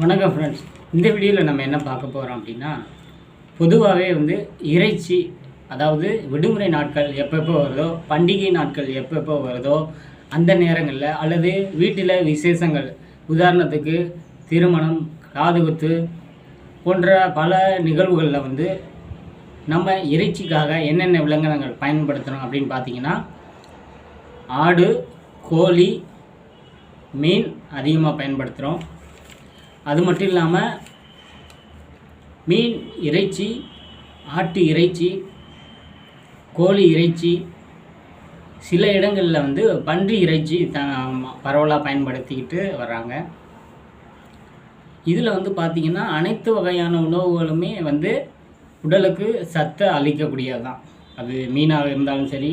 வணக்கம் ஃப்ரெண்ட்ஸ். இந்த வீடியோவில் நம்ம என்ன பார்க்க போகிறோம் அப்படின்னா, பொதுவாகவே இறைச்சி, அதாவது விடுமுறை நாட்கள் எப்பப்போ வருதோ, பண்டிகை நாட்கள் எப்பப்போ வருதோ அந்த நேரங்களில், அல்லது வீட்டில் விசேஷங்கள், உதாரணத்துக்கு திருமணம், காதுகுத்து போன்ற பல நிகழ்வுகளில் நம்ம இறைச்சிக்காக என்னென்ன விலங்கினங்கள் பயன்படுத்துகிறோம் அப்படின்னு பார்த்தீங்கன்னா, ஆடு, கோழி, மீன் அதிகமாக பயன்படுத்துகிறோம். அது மட்டும் இல்லாமல் மீன் இறைச்சி, ஆட்டு இறைச்சி, கோழி இறைச்சி, சில இடங்களில் பன்றி இறைச்சி பரவலாக பயன்படுத்திக்கிட்டு வர்றாங்க. இதில் பார்த்திங்கன்னா அனைத்து வகையான உணவுகளுமே உடலுக்கு சத்தை அளிக்கக்கூடியது தான். அது மீனாக இருந்தாலும் சரி,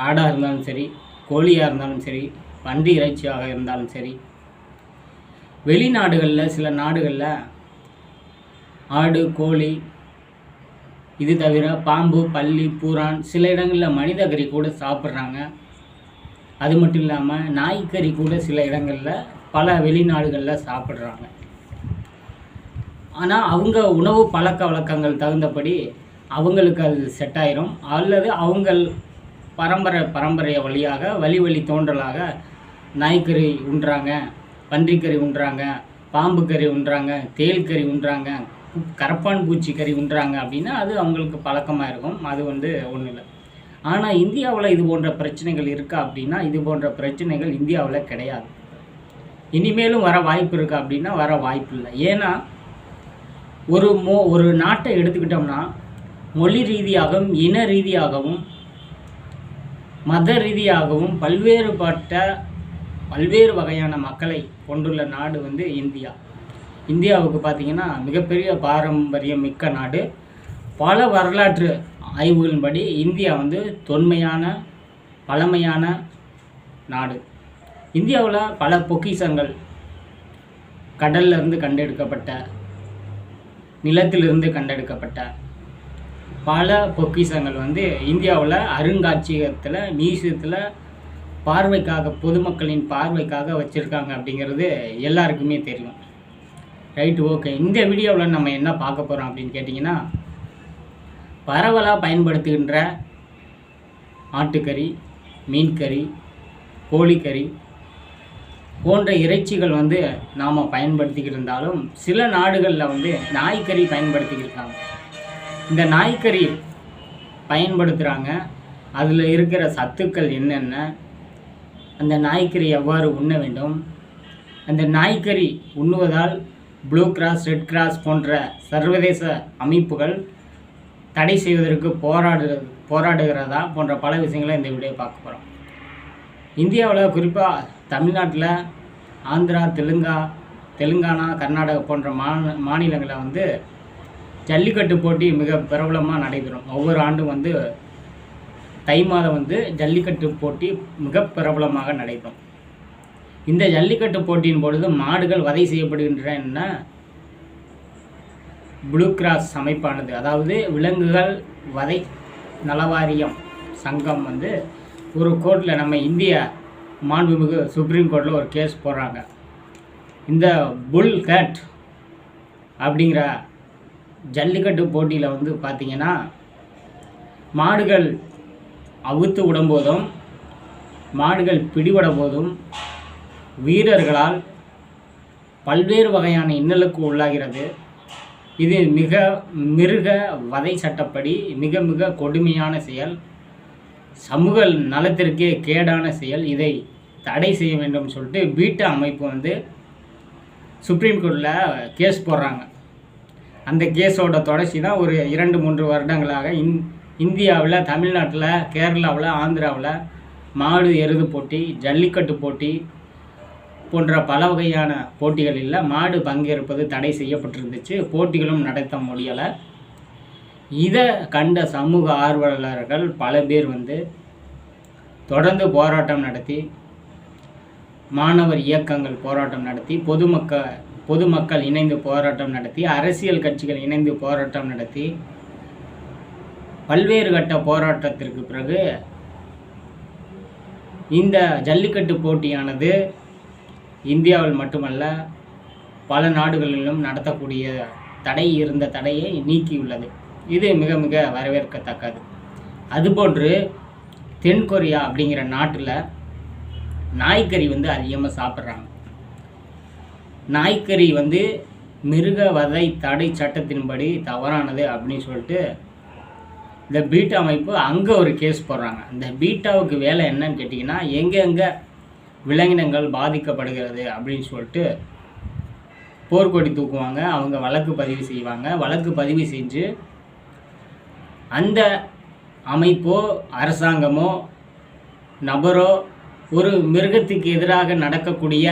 ஆடாக இருந்தாலும் சரி, கோழியாக இருந்தாலும் சரி, பன்றி இறைச்சியாக இருந்தாலும் சரி. வெளிநாடுகளில் சில நாடுகளில் ஆடு, கோழி, இது தவிர பாம்பு, பல்லி, பூரான், சில இடங்களில் மனித கறி கூட சாப்பிட்றாங்க. அது மட்டும் இல்லாமல் நாய்க்கறி கூட சில இடங்களில் பல வெளிநாடுகளில் சாப்பிட்றாங்க. ஆனால் அவங்க உணவு பழக்க வழக்கங்கள் தகுந்தபடி அவங்களுக்கு அது செட் ஆயிரும், அல்லது அவங்கள் பரம்பரை வழியாக வழி தோன்றலாக நாய்க்கறி உண்றாங்க, பன்றிக்கறி உண்றாங்க, பாம்பு கறி உண்றாங்க, தேல் கறி உண்றாங்க, கரப்பான் பூச்சி கறி உண்றாங்க அப்படின்னா அது அவங்களுக்கு பழக்கமாக இருக்கும். அது ஒன்றும் இல்லை. ஆனால் இந்தியாவில் இது போன்ற பிரச்சனைகள் இருக்கா அப்படின்னா, இது போன்ற பிரச்சனைகள் இந்தியாவில் கிடையாது. இனிமேலும் வர வாய்ப்பு இருக்கா அப்படின்னா வர வாய்ப்பு இல்லை. ஏன்னா ஒரு நாட்டை எடுத்துக்கிட்டோம்னா, மொழி ரீதியாகவும், இன ரீதியாகவும், மத ரீதியாகவும் பல்வேறு வகையான மக்களை கொண்டுள்ள நாடு இந்தியா. இந்தியாவுக்கு பார்த்திங்கன்னா மிகப்பெரிய பாரம்பரியம் மிக்க நாடு. பல வரலாற்று ஆய்வுகளின்படி இந்தியா தொன்மையான பழமையான நாடு. இந்தியாவில் பல பொக்கிஷங்கள், கடல்லிருந்து கண்டெடுக்கப்பட்ட, நிலத்திலிருந்து கண்டெடுக்கப்பட்ட பல பொக்கிஷங்கள் இந்தியாவில் அருங்காட்சியகத்தில், மியூசியத்தில் பார்வைக்காக, பொதுமக்களின் பார்வைக்காக வச்சுருக்காங்க அப்படிங்கிறது எல்லாருக்குமே தெரியும். Right, okay. இந்த வீடியோவில் நம்ம என்ன பார்க்க போகிறோம் அப்படின்னு கேட்டிங்கன்னா, பரவலாக பயன்படுத்துகின்ற ஆட்டுக்கறி, மீன்கறி, கோழிக்கறி போன்ற இறைச்சிகள் நாம் பயன்படுத்திக்கிட்டு இருந்தாலும், சில நாடுகளில் நாய்க்கறி பயன்படுத்திக்கிருக்காங்க. இந்த நாய்க்கறி பயன்படுத்துகிறாங்க. அதில் இருக்கிற சத்துக்கள் என்னென்ன, அந்த நாய்க்கறி எவ்வாறு உண்ண வேண்டும், அந்த நாய்க்கறி உண்ணுவதால் ப்ளூ கிராஸ், ரெட் கிராஸ் போன்ற சர்வதேச அமைப்புகள் தடை செய்வதற்கு போராடுகிறதா போன்ற பல விஷயங்களை இந்த வீடியோ பார்க்க போகிறோம். இந்தியாவில் குறிப்பாக தமிழ்நாட்டில், ஆந்திரா, தெலுங்கானா, கர்நாடகா போன்ற மாநிலங்களில் ஜல்லிக்கட்டு போட்டி மிக பிரபலமாக நடைபெறும். ஒவ்வொரு ஆண்டும் தை மாதம் ஜல்லிக்கட்டு போட்டி மிக பிரபலமாக நடைபெறும். இந்த ஜல்லிக்கட்டு போட்டியின் பொழுது மாடுகள் வதை செய்யப்படுகின்றன. ப்ளூ கிராஸ் அமைப்பானது, அதாவது விலங்குகள் வதை நலவாரியம் சங்கம் ஒரு கோர்ட்டில், நம்ம இந்திய மாண்புமிகு சுப்ரீம் கோர்ட்டில் ஒரு கேஸ் போடுறாங்க. இந்த புல் கேட் அப்படிங்கிற ஜல்லிக்கட்டு போட்டியில் பார்த்திங்கன்னா, மாடுகள் அவுத்து விடும்போதும், மாடுகள் பிடிபட போதும் வீரர்களால் பல்வேறு வகையான இன்னலுக்கு உள்ளாகிறது. இது மிருக வதை சட்டப்படி மிக கொடுமையான செயல், சமூக நலத்திற்கே கேடான செயல். இதை தடை செய்ய வேண்டும் சொல்லிட்டு பீட்டா அமைப்பு சுப்ரீம் கோர்ட்டில் கேஸ் போடுறாங்க. அந்த கேஸோட தொடர்ச்சி தான் ஒரு 2-3 வருடங்களாக இந்தியாவில், தமிழ்நாட்டில், கேரளாவில், ஆந்திராவில் மாடு எருது போட்டி, ஜல்லிக்கட்டு போட்டி போன்ற பல வகையான போட்டிகளில் மாடு பங்கேற்பது தடை செய்யப்பட்டிருந்துச்சு. போட்டிகளும் நடத்த முடியலை. இதை கண்ட சமூக ஆர்வலர்கள் பல பேர் தொடர்ந்து போராட்டம் நடத்தி, மாணவர் இயக்கங்கள் போராட்டம் நடத்தி, பொதுமக்கள் இணைந்து போராட்டம் நடத்தி, அரசியல் கட்சிகள் இணைந்து போராட்டம் நடத்தி, பல்வேறு கட்ட போராட்டத்திற்கு பிறகு இந்த ஜல்லிக்கட்டு போட்டியானது இந்தியாவில் மட்டுமல்ல, பல நாடுகளிலும் நடத்தக்கூடிய இருந்த தடையை நீக்கியுள்ளது. இது மிக மிக வரவேற்கத்தக்கது. அதுபோன்று தென்கொரியா அப்படிங்கிற நாட்டில் நாய்க்கறி அதிகமாக சாப்பிட்றாங்க. நாய்க்கறி மிருக வதை தடை சட்டத்தின்படி தவறானது அப்படின்னு சொல்லிட்டு இந்த பீட்டா அமைப்பு அங்கே ஒரு கேஸ் போடுறாங்க. இந்த பீட்டாவுக்கு வேலை என்னன்னு கேட்டிங்கன்னா, எங்கெங்கே விலங்கினங்கள் பாதிக்கப்படுகிறது அப்படின்னு சொல்லிட்டு போர்க்கொடி தூக்குவாங்க. அவங்க வழக்கு பதிவு செய்வாங்க. வழக்கு பதிவு செஞ்சு அந்த அமைப்போ அரசாங்கமோ நபரோ ஒரு மிருகத்துக்கு எதிராக நடக்கக்கூடிய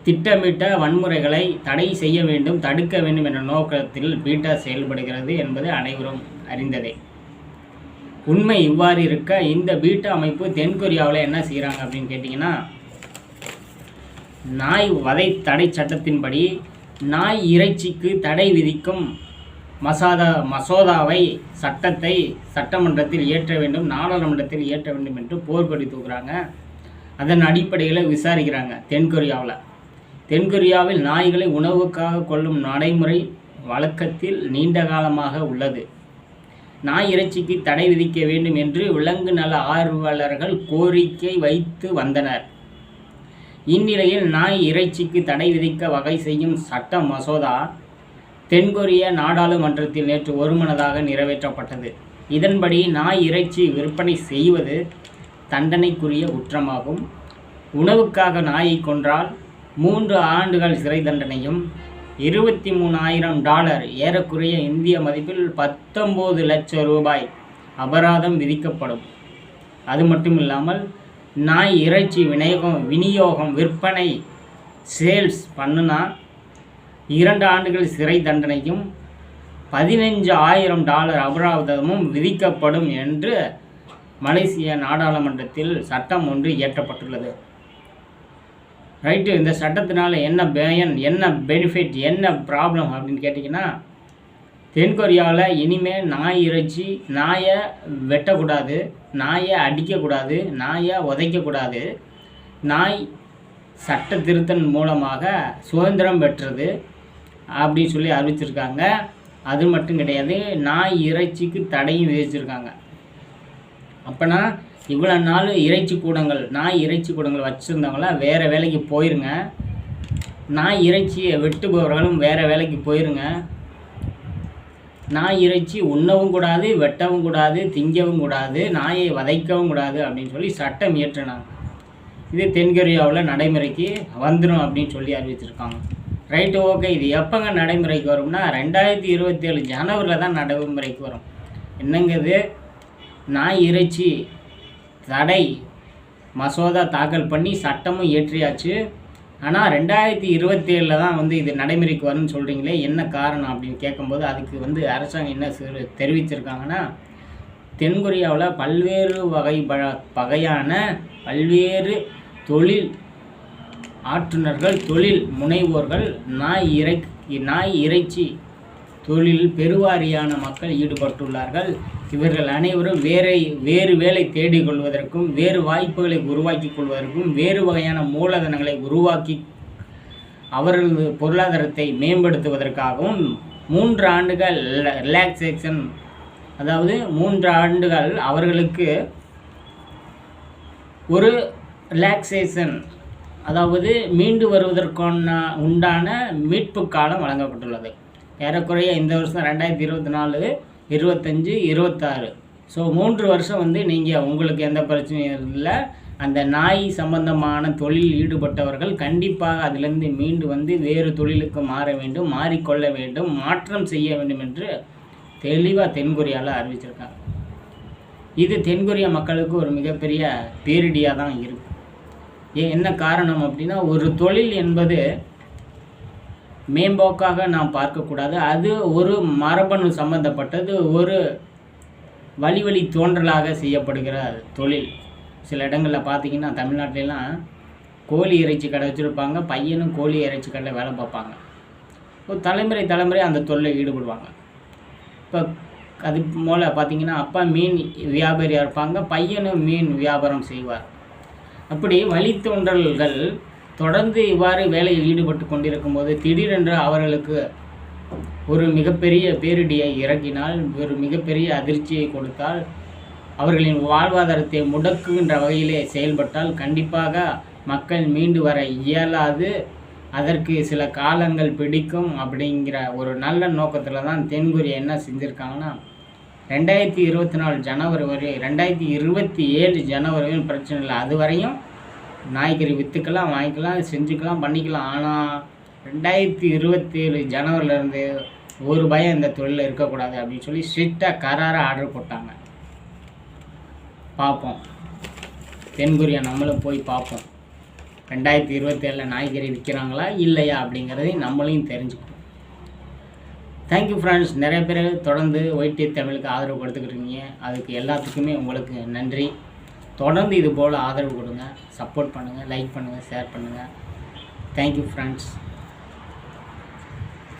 திட்டமிட்ட வன்முறைகளை தடை செய்ய வேண்டும், தடுக்க வேண்டும் என்ற நோக்கத்தில் பீட்டா செயல்படுகிறது என்பது அனைவரும் அறிந்ததே. உண்மை இவ்வாறு இருக்க, இந்த பீட்டா அமைப்பு தென்கொரியாவில் என்ன செய்கிறாங்க அப்படின்னு கேட்டிங்கன்னா, நாய் வதை தடை சட்டத்தின்படி நாய் இறைச்சிக்கு தடை விதிக்கும் மசோதாவை சட்டமன்றத்தில் இயற்ற வேண்டும், நாடாளுமன்றத்தில் இயற்ற வேண்டும் என்று போர்க்கொடி தூக்குறாங்க. அதன் அடிப்படையில் விசாரிக்கிறாங்க. தென்கொரியாவில் நாய்களை உணவுக்காக கொள்ளும் நடைமுறை வழக்கத்தில் நீண்ட காலமாக உள்ளது. நாய் இறைச்சிக்கு தடை விதிக்க வேண்டும் என்று விலங்கு நல ஆர்வலர்கள் கோரிக்கை வைத்து வந்தனர். இந்நிலையில் நாய் இறைச்சிக்கு தடை விதிக்க வகை செய்யும் சட்ட மசோதா தென்கொரிய நாடாளுமன்றத்தில் நேற்று ஒருமனதாக நிறைவேற்றப்பட்டது. இதன்படி நாய் இறைச்சி விற்பனை செய்வது தண்டனைக்குரிய குற்றமாகும். உணவுக்காக நாயை கொன்றால் 3 ஆண்டுகள் சிறை தண்டனையும் $23,000 ஏறக்குறைய இந்திய மதிப்பில் 19 லட்சம் ரூபாய் அபராதம் விதிக்கப்படும். அது மட்டும் இல்லாமல் நாய் இறைச்சி விநியோகம் விற்பனை சேல்ஸ் பண்ணுனா 2 ஆண்டுகள் சிறை தண்டனையும் $15,000 அபராதமும் விதிக்கப்படும் என்று மலேசிய நாடாளுமன்றத்தில் சட்டம் ஒன்று இயற்றப்பட்டுள்ளது. ரைட்டு. இந்த சட்டத்தினால என்ன பயன், என்ன பெனிஃபிட், என்ன ப்ராப்ளம் அப்படின்னு கேட்டிங்கன்னா, தென்கொரியாவில் இனிமேல் நாய் இறைச்சி, நாயை வெட்டக்கூடாது, நாயை அடிக்கக்கூடாது, நாயை உதைக்கக்கூடாது. நாய் சட்ட திருத்தம் மூலமாக சுதந்திரம் பெற்றது அப்படின்னு சொல்லி அறிவிச்சிருக்காங்க. அது மட்டும் கிடையாது, நாய் இறைச்சிக்கு தடையும் விதிச்சிருக்காங்க. அப்போனா இவ்வளோ நாள் நாய் இறைச்சி கூடங்கள் வச்சுருந்தவங்களாம் வேறு வேலைக்கு போயிருங்க. நாய் இறைச்சியை வெட்டுபவர்களும் வேறு வேலைக்கு போயிருங்க. நாய் இறைச்சி உண்ணவும் கூடாது, வெட்டவும் கூடாது, திங்கவும் கூடாது, நாயை வதைக்கவும் கூடாது அப்படின்னு சொல்லி சட்டம் இயற்றினாங்க. இது தென்கொரியாவில் நடைமுறைக்கு வந்துடும் அப்படின்னு சொல்லி அறிவிச்சிருக்காங்க. Right, okay. இது எப்போங்க நடைமுறைக்கு வரும்னா 2027 ஜனவரியில் தான் நடைமுறைக்கு வரும். என்னங்கிறது, நாய் இறைச்சி தடை மசோதா தாக்கல் பண்ணி சட்டமும் இயற்றியாச்சு. ஆனால் 2027 தான் இது நடைமுறைக்கு வரும்னு சொல்கிறீங்களே, என்ன காரணம் அப்படின்னு கேட்கும்போது அதுக்கு அரசாங்கம் என்ன தெரிவிச்சிருக்காங்கன்னா, தென்கொரியாவில் பல்வேறு வகையான பல்வேறு தொழில் ஆற்றுநர்கள், தொழில் முனைவோர்கள் நாய் இறைச்சி தொழிலில் பெருவாரியான மக்கள் ஈடுபட்டுள்ளார்கள். இவர்கள் அனைவரும் வேறு வேலை தேடிக்கொள்வதற்கும், வேறு வாய்ப்புகளை உருவாக்கி கொள்வதற்கும், வேறு வகையான மூலதனங்களை உருவாக்கி அவர்களது பொருளாதாரத்தை மேம்படுத்துவதற்காகவும் 3 ஆண்டுகள் ரிலாக்ஸேஷன், அதாவது 3 ஆண்டுகள் அவர்களுக்கு ஒரு ரிலாக்ஸேஷன், அதாவது மீண்டு வருவதற்கான உண்டான மீட்பு காலம் வழங்கப்பட்டுள்ளது. ஏறக்குறைய இந்த வருஷம் 2024, 25, 26, ஸோ 3 வருஷம் நீங்கள் உங்களுக்கு எந்த பிரச்சனையும் இல்லை. அந்த நாய் சம்பந்தமான தொழில் ஈடுபட்டவர்கள் கண்டிப்பாக அதிலிருந்து மீண்டு வேறு தொழிலுக்கு மாற வேண்டும், மாறிக்கொள்ள வேண்டும், மாற்றம் செய்ய வேண்டும் என்று தெளிவாக தென்கொரியாவில் அறிவிச்சிருக்காங்க. இது தென்கொரியா மக்களுக்கு ஒரு மிகப்பெரிய பேரிடியாக தான் இருக்குது. என்ன காரணம் அப்படின்னா, ஒரு தொழில் என்பது மேம்போக்காக நாம் பார்க்கக்கூடாது. அது ஒரு மரபணு சம்பந்தப்பட்டது, ஒரு வழி தோன்றலாக செய்யப்படுகிற தொழில். சில இடங்களில் பார்த்திங்கன்னா, தமிழ்நாட்டிலலாம் கோழி இறைச்சி கடை வச்சுருப்பாங்க, பையனும் கோழி இறைச்சி கடையில் வேலை பார்ப்பாங்க. ஒரு தலைமுறை அந்த தொழிலில் ஈடுபடுவாங்க. இப்போ அது போல் பார்த்திங்கன்னா, அப்பா மீன் வியாபாரியாக இருப்பாங்க, பையனும் மீன் வியாபாரம் செய்வார். அப்படி வழித்தோன்றல்கள் தொடர்ந்து இவ்வாறு வேலையில் ஈடுபட்டு கொண்டிருக்கும்போது திடீரென்று அவர்களுக்கு ஒரு மிகப்பெரிய பேரிடியை இறக்கினால், ஒரு மிகப்பெரிய அதிர்ச்சியை கொடுத்தால், அவர்களின் வாழ்வாதாரத்தை முடக்குகின்ற வகையிலே செயல்பட்டால் கண்டிப்பாக மக்கள் மீண்டு வர இயலாது. அதற்கு சில காலங்கள் பிடிக்கும் அப்படிங்கிற ஒரு நல்ல நோக்கத்தில் தான் தென்கொரியா என்ன செஞ்சுருக்காங்கன்னா, 2024 ஜனவரி வரை 2027 ஜனவரி வரையும் பிரச்சனை இல்லை. அது வரையும் நாய்க்கறி விற்றுக்கலாம், வாங்கிக்கலாம், செஞ்சுக்கலாம், பண்ணிக்கலாம். ஆனால் 2027 ஜனவரிலேருந்து ஒரு பயம் இந்த தொழிலில் இருக்கக்கூடாது அப்படின்னு சொல்லி ஸ்ட்ரிக்டாக கராராக ஆர்டர் போட்டாங்க. பார்ப்போம், தென்கொரியா நம்மளும் போய் பார்ப்போம் 2027 நாய்க்கறி விற்கிறாங்களா இல்லையா அப்படிங்கிறதையும் நம்மளையும் தெரிஞ்சுக்கணும். Thank you friends. நிறைய பேர் தொடர்ந்து ஒய்டி தமிழுக்கு ஆதரவு கொடுத்துக்கிட்டீங்க. அதுக்கு எல்லாத்துக்குமே உங்களுக்கு நன்றி. தொடர்ந்து இது போல் ஆதரவு கொடுங்க, சப்போர்ட் பண்ணுங்கள், லைக் பண்ணுங்கள், ஷேர் பண்ணுங்கள். Thank you friends.